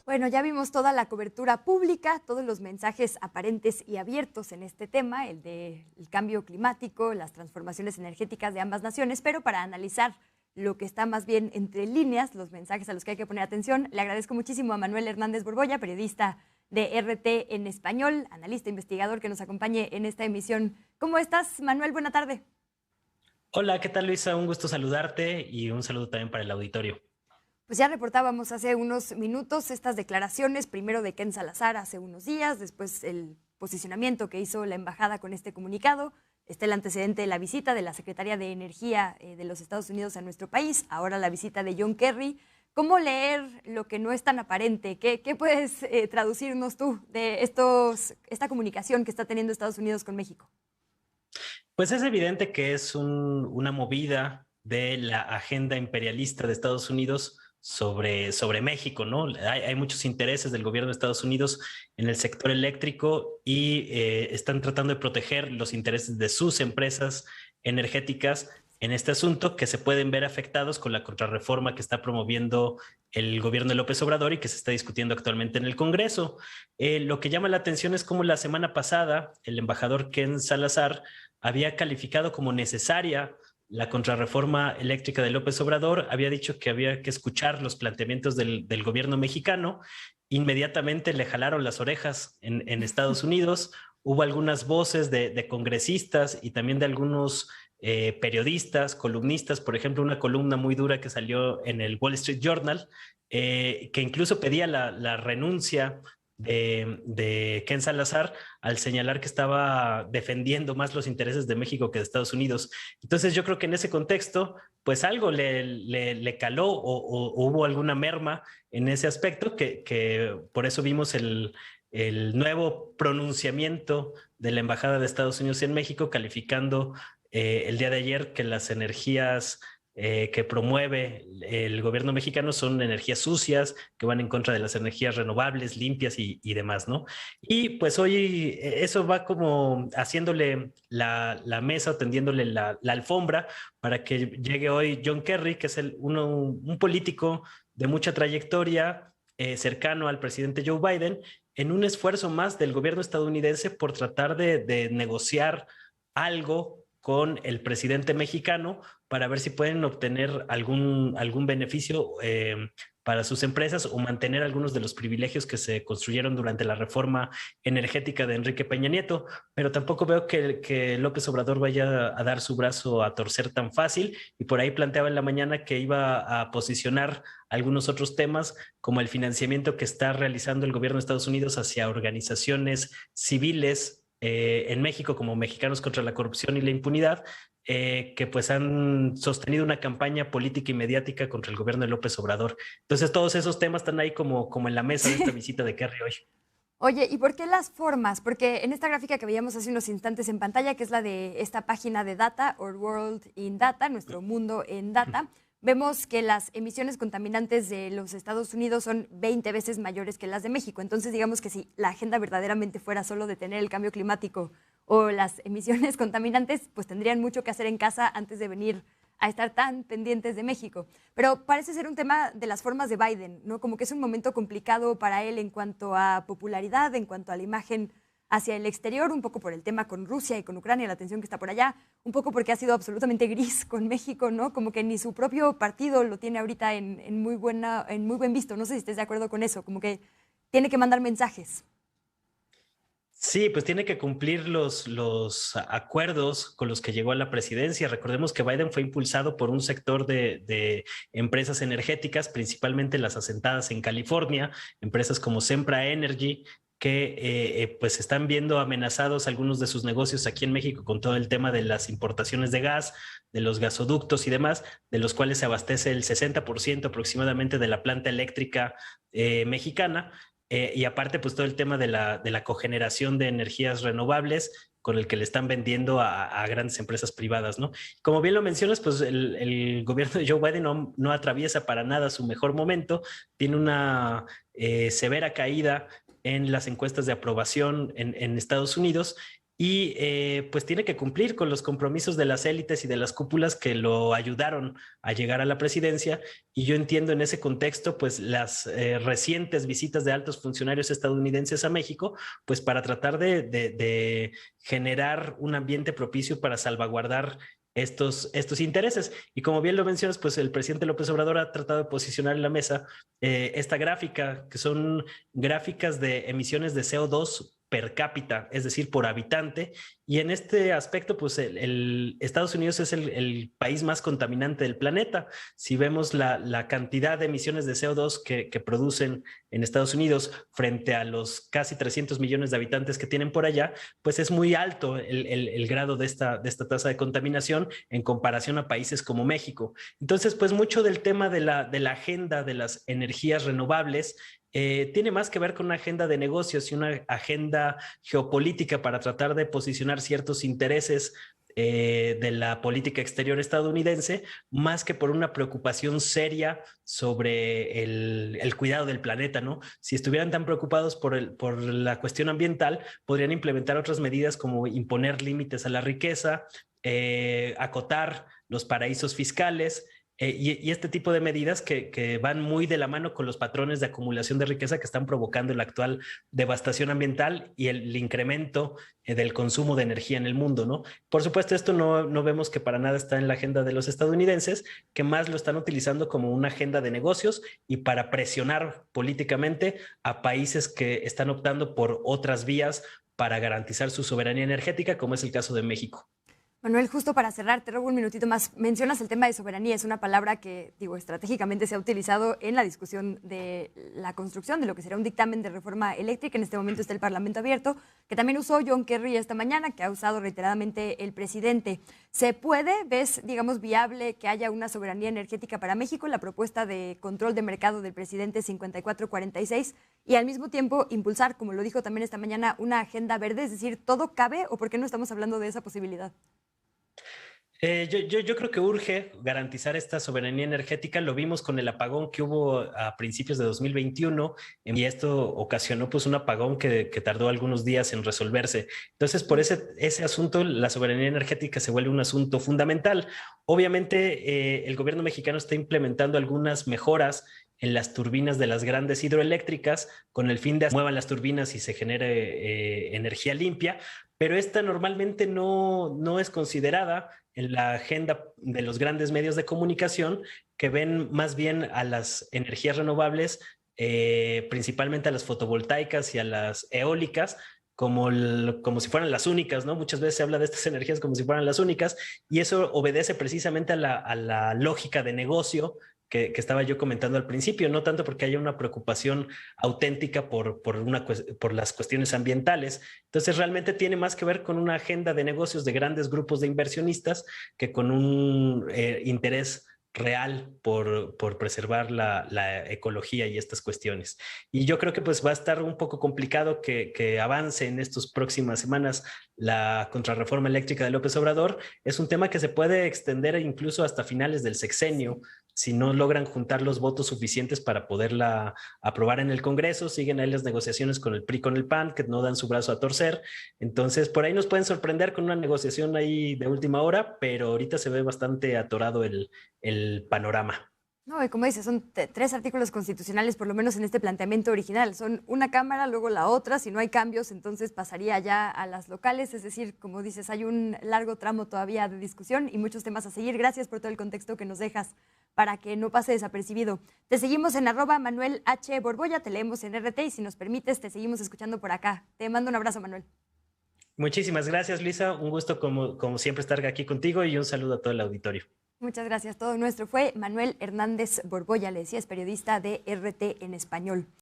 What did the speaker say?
Bueno, ya vimos toda la cobertura pública, todos los mensajes aparentes y abiertos en este tema, el del cambio climático, las transformaciones energéticas de ambas naciones, pero para analizar lo que está más bien entre líneas, los mensajes a los que hay que poner atención, le agradezco muchísimo a Manuel Hernández Borbolla, periodista de RT en español, analista investigador que nos acompañe en esta emisión. ¿Cómo estás, Manuel? Buena tarde. Hola, ¿qué tal, Luisa? Un gusto saludarte y un saludo también para el auditorio. Pues ya reportábamos hace unos minutos estas declaraciones, primero de Ken Salazar hace unos días, después el posicionamiento que hizo la embajada con este comunicado, está el antecedente de la visita de la Secretaría de Energía de los Estados Unidos a nuestro país, ahora la visita de John Kerry. ¿Cómo leer lo que no es tan aparente? ¿Qué puedes traducirnos tú de esta comunicación que está teniendo Estados Unidos con México? Pues es evidente que es una movida de la agenda imperialista de Estados Unidos sobre México, ¿no? Hay muchos intereses del gobierno de Estados Unidos en el sector eléctrico y están tratando de proteger los intereses de sus empresas energéticas en este asunto que se pueden ver afectados con la contrarreforma que está promoviendo el gobierno de López Obrador y que se está discutiendo actualmente en el Congreso. Lo que llama la atención es cómo la semana pasada el embajador Ken Salazar había calificado como necesaria la contrarreforma eléctrica de López Obrador, había dicho que había que escuchar los planteamientos del gobierno mexicano. Inmediatamente le jalaron las orejas en Estados Unidos. Hubo algunas voces de congresistas y también de algunos periodistas, columnistas, por ejemplo, una columna muy dura que salió en el Wall Street Journal, que incluso pedía la renuncia de Ken Salazar al señalar que estaba defendiendo más los intereses de México que de Estados Unidos. Entonces yo creo que en ese contexto, pues algo le caló o hubo alguna merma en ese aspecto que por eso vimos el nuevo pronunciamiento de la Embajada de Estados Unidos en México calificando el día de ayer que las energías que promueve el gobierno mexicano son energías sucias, que van en contra de las energías renovables, limpias y demás, ¿no? Y pues hoy eso va como haciéndole la mesa o tendiéndole la alfombra para que llegue hoy John Kerry, que es un político de mucha trayectoria, cercano al presidente Joe Biden, en un esfuerzo más del gobierno estadounidense por tratar de negociar algo con el presidente mexicano para ver si pueden obtener algún beneficio para sus empresas o mantener algunos de los privilegios que se construyeron durante la reforma energética de Enrique Peña Nieto. Pero tampoco veo que López Obrador vaya a dar su brazo a torcer tan fácil y por ahí planteaba en la mañana que iba a posicionar algunos otros temas como el financiamiento que está realizando el gobierno de Estados Unidos hacia organizaciones civiles en México como Mexicanos contra la Corrupción y la Impunidad, que pues han sostenido una campaña política y mediática contra el gobierno de López Obrador. Entonces todos esos temas están ahí como en la mesa de esta visita de Kerry hoy. Oye, ¿y por qué las formas? Porque en esta gráfica que veíamos hace unos instantes en pantalla, que es la de esta página de Data, Our World in Data, nuestro mundo en data, vemos que las emisiones contaminantes de los Estados Unidos son 20 veces mayores que las de México. Entonces, digamos que si la agenda verdaderamente fuera solo detener el cambio climático o las emisiones contaminantes, pues tendrían mucho que hacer en casa antes de venir a estar tan pendientes de México. Pero parece ser un tema de las formas de Biden, ¿no? Como que es un momento complicado para él en cuanto a popularidad, en cuanto a la imagen hacia el exterior, un poco por el tema con Rusia y con Ucrania, la tensión que está por allá, un poco porque ha sido absolutamente gris con México, ¿no? Como que ni su propio partido lo tiene ahorita en muy buen visto. No sé si estés de acuerdo con eso, como que tiene que mandar mensajes. Sí, pues tiene que cumplir los acuerdos con los que llegó a la presidencia. Recordemos que Biden fue impulsado por un sector de empresas energéticas, principalmente las asentadas en California, empresas como Sempra Energy, que pues están viendo amenazados algunos de sus negocios aquí en México con todo el tema de las importaciones de gas, de los gasoductos y demás, de los cuales se abastece el 60% aproximadamente de la planta eléctrica mexicana. Y aparte, pues todo el tema de la cogeneración de energías renovables con el que le están vendiendo a grandes empresas privadas, ¿no? Como bien lo mencionas, pues el gobierno de Joe Biden no atraviesa para nada su mejor momento, tiene una severa caída en las encuestas de aprobación en Estados Unidos y pues tiene que cumplir con los compromisos de las élites y de las cúpulas que lo ayudaron a llegar a la presidencia. Y yo entiendo en ese contexto pues las recientes visitas de altos funcionarios estadounidenses a México, pues para tratar de generar un ambiente propicio para salvaguardar estos intereses. Y como bien lo mencionas, pues el presidente López Obrador ha tratado de posicionar en la mesa esta gráfica, que son gráficas de emisiones de CO2 per cápita, es decir, por habitante. Y en este aspecto, pues Estados Unidos es el país más contaminante del planeta. Si vemos la cantidad de emisiones de CO2 que producen en Estados Unidos frente a los casi 300 millones de habitantes que tienen por allá, pues es muy alto el grado de esta tasa de contaminación en comparación a países como México. Entonces, pues mucho del tema de la agenda de las energías renovables tiene más que ver con una agenda de negocios y una agenda geopolítica para tratar de posicionar ciertos intereses de la política exterior estadounidense, más que por una preocupación seria sobre el cuidado del planeta, ¿no? Si estuvieran tan preocupados por la cuestión ambiental, podrían implementar otras medidas como imponer límites a la riqueza, acotar los paraísos fiscales, y este tipo de medidas que van muy de la mano con los patrones de acumulación de riqueza que están provocando la actual devastación ambiental y el incremento del consumo de energía en el mundo, ¿no? Por supuesto, esto no vemos que para nada está en la agenda de los estadounidenses, que más lo están utilizando como una agenda de negocios y para presionar políticamente a países que están optando por otras vías para garantizar su soberanía energética, como es el caso de México. Manuel, justo para cerrar, te robo un minutito más. Mencionas el tema de soberanía, es una palabra que, estratégicamente se ha utilizado en la discusión de la construcción de lo que será un dictamen de reforma eléctrica. En este momento está el Parlamento abierto, que también usó John Kerry esta mañana, que ha usado reiteradamente el presidente. ¿Se puede, ves, viable que haya una soberanía energética para México, la propuesta de control de mercado del presidente 5446, y al mismo tiempo impulsar, como lo dijo también esta mañana, una agenda verde? Es decir, ¿todo cabe o por qué no estamos hablando de esa posibilidad? Yo creo que urge garantizar esta soberanía energética. Lo vimos con el apagón que hubo a principios de 2021 y esto ocasionó pues un apagón que tardó algunos días en resolverse. Entonces, por ese asunto, la soberanía energética se vuelve un asunto fundamental. Obviamente, el gobierno mexicano está implementando algunas mejoras en las turbinas de las grandes hidroeléctricas con el fin de que muevan las turbinas y se genere energía limpia, pero esta normalmente no es considerada en la agenda de los grandes medios de comunicación, que ven más bien a las energías renovables, principalmente a las fotovoltaicas y a las eólicas, como si fueran las únicas, ¿no? Muchas veces se habla de estas energías como si fueran las únicas, y eso obedece precisamente a la lógica de negocio que estaba yo comentando al principio, no tanto porque haya una preocupación auténtica por las cuestiones ambientales. Entonces, realmente tiene más que ver con una agenda de negocios de grandes grupos de inversionistas que con un interés real por preservar la ecología y estas cuestiones. Y yo creo que pues va a estar un poco complicado que avance en estas próximas semanas la contrarreforma eléctrica de López Obrador. Es un tema que se puede extender incluso hasta finales del sexenio si no logran juntar los votos suficientes para poderla aprobar en el Congreso. Siguen ahí las negociaciones con el PRI, con el PAN, que no dan su brazo a torcer. Entonces, por ahí nos pueden sorprender con una negociación ahí de última hora, pero ahorita se ve bastante atorado el panorama. No, y como dices, son tres artículos constitucionales, por lo menos en este planteamiento original. Son una Cámara, luego la otra. Si no hay cambios, entonces pasaría ya a las locales. Es decir, como dices, hay un largo tramo todavía de discusión y muchos temas a seguir. Gracias por todo el contexto que nos dejas para que no pase desapercibido. Te seguimos en @Manuel H. Borbolla, te leemos en RT y si nos permites, te seguimos escuchando por acá. Te mando un abrazo, Manuel. Muchísimas gracias, Luisa. Un gusto como siempre estar aquí contigo y un saludo a todo el auditorio. Muchas gracias. Todo nuestro fue Manuel Hernández Borbolla, le decía, es periodista de RT en español.